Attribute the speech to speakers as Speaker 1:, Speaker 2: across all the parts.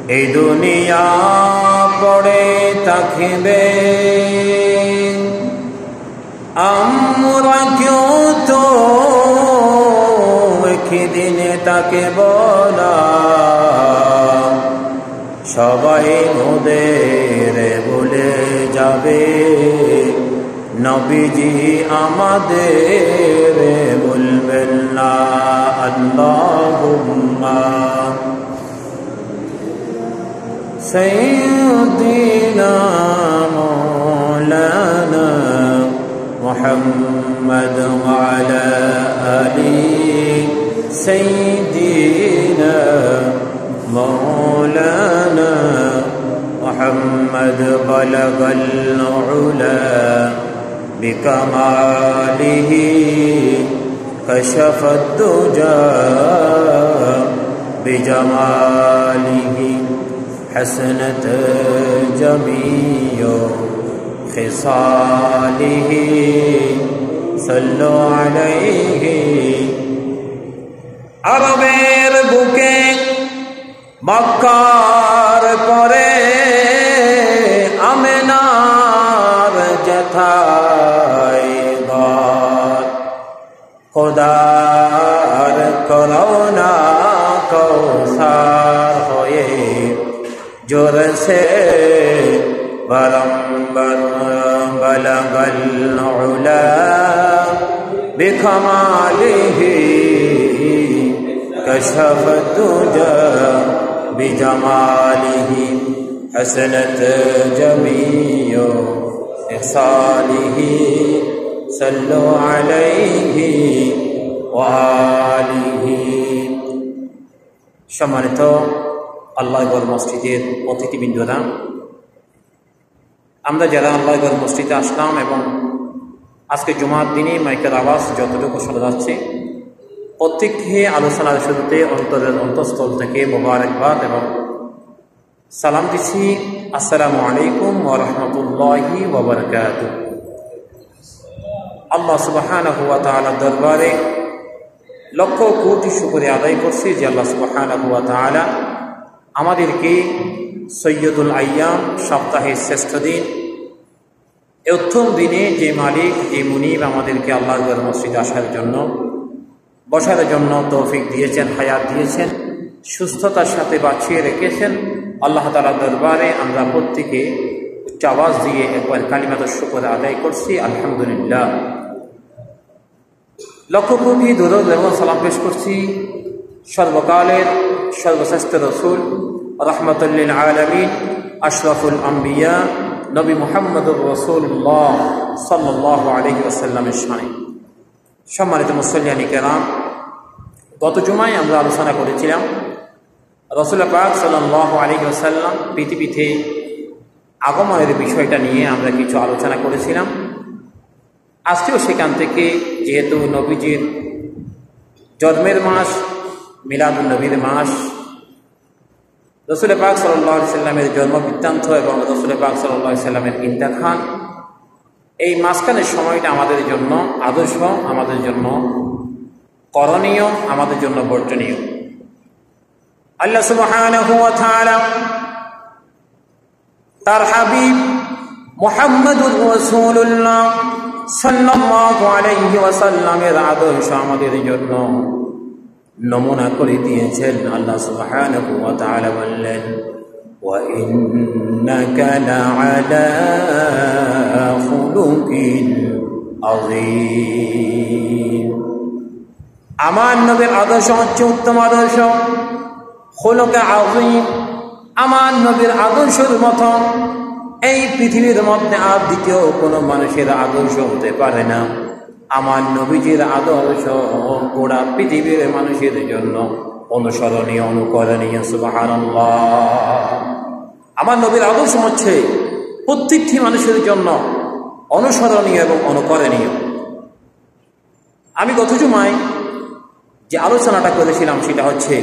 Speaker 1: এই দুনিয়া পড়ে থাকবে, আমরা কেউ তো একদিনে তাকে বলা, সবাই মোদের বলে যাবে, নবীজি আমাদের বলবেন না। আল্লাহুম্মা সাইয়্যিদিনা মাওলানা মুহাম্মদ ওয়া আলা আলি সাইয়্যিদিনা مولانا محمد بلغ العلا بكماله كشف الدجى بجماله حسنت جميع خصاله صلوا عليه عربের বুকে মক্কার পরে আমেনার জেঠাই ঘর, খোদার করোনা কৌসার হয়ে জোরসে বারম্বার বলগল উলা বিকমালিহি كشف الدجى بجماله حسنت جميع خصاله صلوا عليه وآله। সম্মানিত আল্লাহগড় মসজিদের অতিথিবৃন্দরা, আমরা যারা আল্লাহগড় মসজিদে আসলাম এবং আজকে জুমার দিনে মাইকের আওয়াজ যতটুকু শোনা যাচ্ছে, প্রত্যেককে আলোচনার শুরুতে অন্তরের অন্তঃস্থল থেকে মোবারকবাদ এবং সালাম দিচ্ছি। আসসালামু আলাইকুম ওয়া রাহমাতুল্লাহি ওয়া বারাকাতুহু। আল্লাহ সুবহানাহু ওয়া তাআলার দরবারে লক্ষ কোটি শুকরিয়া আদায় করছি যে আল্লাহ সুবহানাহু ওয়া তাআলা আমাদেরকে সৈয়দুল আইয়াম, সপ্তাহের শ্রেষ্ঠ দিন, এই উত্তম দিনে যে মালিক, যে মুনিব আমাদেরকে আল্লাহর মসজিদে আসার জন্য, বসার জন্য তৌফিক দিয়েছেন, হায়াত দিয়েছেন, সুস্থতার সাথে বাঁচিয়ে রেখেছেন, আল্লাহ তাআলার দরবারে আমরা প্রত্যেকে উচ্চ আওয়াজ দিয়ে একবার কালিমাতুশ শুকর আদায় করছি, আলহামদুলিল্লাহ। লক্ষ কোটি দরুদ এবং সালাম পেশ করছি সর্বকালের সর্বশ্রেষ্ঠ রসুল, রাহমাতুল লিল আলামিন, আশরাফুল আম্বিয়া, নবী মুহাম্মদুর রাসূলুল্লাহ সাল্লাল্লাহু আলাইহি ওয়াসাল্লামের শানে। সম্মানিত মুসল্লিয়ানি কেরাম, গত জুমায় আমরা আলোচনা করেছিলাম রাসূল পাক সাল্লাল্লাহু আলাইহি ওয়াসাল্লাম পৃথিবীতে আগমনের বিষয়টা নিয়ে আমরা কিছু আলোচনা করেছিলাম। আজকেও সেখান থেকে, যেহেতু নবীজির জন্মের মাস, মিলাদুন নবীর মাস, রাসূল পাক সাল্লাল্লাহু আলাইহি ওয়াসাল্লামের জন্ম বৃত্তান্ত এবং রাসূল পাক সাল্লাল্লাহু আলাইহি ওয়াসাল্লামের ইন্তেকাল, এই মাঝখানের সময়টা আমাদের জন্য আদর্শ, আমাদের জন্য করণীয়, আমাদের জন্য বর্জনীয়। আল্লাহ সুবহানাহু ওয়া তাআলা তার হাবিব মুহাম্মদুর রাসূলুল্লাহ সাল্লাল্লাহু আলাইহি ওয়াসাল্লামের আদর্শ আমাদের জন্য নমুনা করে দিয়েছেন। আল্লাহ সুবহানাহু ওয়া তাআলা বললেন, ওয়া ইন্নাকা লাআলা খুলুকিন আযীম। আমার নবীর আদর্শ হচ্ছে উত্তম আদর্শ, খুলুকে আযীম। আমার নবীর আদর্শের মতো এই পৃথিবীর মধ্যে আর দ্বিতীয় কোনো মানুষের আদর্শ হতে পারে না। আমার নবীজির আদর্শ গোটা পৃথিবীর মানুষের জন্য অনুসরণীয়, অনুকরণীয়। সুবহানাল্লাহ। আমার নবীর আদর্শ হচ্ছে প্রত্যেকটি মানুষের জন্য অনুসরণীয় এবং অনুকরণীয়। আমি গত জুমায় যে আলোচনাটা করেছিলাম সেটা হচ্ছে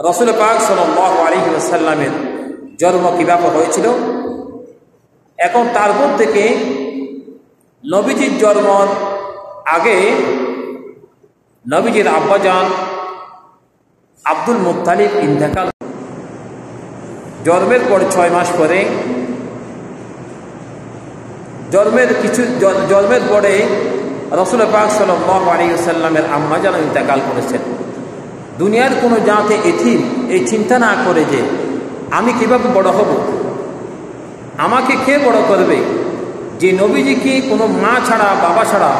Speaker 1: রাসূল পাক সাল্লাল্লাহু আলাইহি ওয়াসাল্লামের জন্ম কিভাবে হয়েছিল, এখন তারপর থেকে নবীজির জন্মর আগে নবীজির আব্বাজান আব্দুল মুত্তালিব ইন্তেকাল। জন্মের পর 6 মাস পরে জন্মের পরে রাসূল পাক সাল্লাল্লাহু আলাইহি ওয়াসাল্লামের আম্মা জান ইন্তেকাল করেছেন। দুনিয়ার কোনো জাতে এতিম এই চিন্তা না করে যে আমি কিভাবে বড় হব, আমাকে কে বড় করবে, যে নবীজিকে কোনো মা ছাড়া বাবা ছাড়া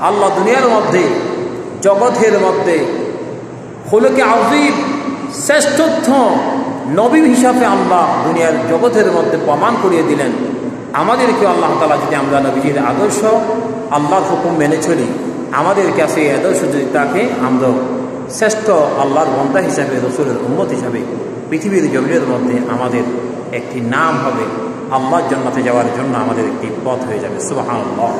Speaker 1: আল্লাহ দুনিয়ার মধ্যে জগতের মধ্যে খুলুকে আযীম শ্রেষ্ঠত্ব নবী হিসাবে আল্লাহ দুনিয়ার জগতের মধ্যে প্রমাণ করিয়ে দিলেন। আমাদেরকে আল্লাহ তাআলা যদি আমরা নবীজির আদর্শ আল্লাহর হুকুম মেনে চলি, আমাদের কাছে এই আদর্শ যদি তাকে আমরা শ্রেষ্ঠ আল্লাহর বান্দা হিসাবে, রসুলের উম্মত হিসাবে পৃথিবীর জমিনের মধ্যে আমাদের একটি নাম হবে, আল্লাহর জান্নাতে যাওয়ার জন্য আমাদের একটি পথ হয়ে যাবে। সুবহানাল্লাহ।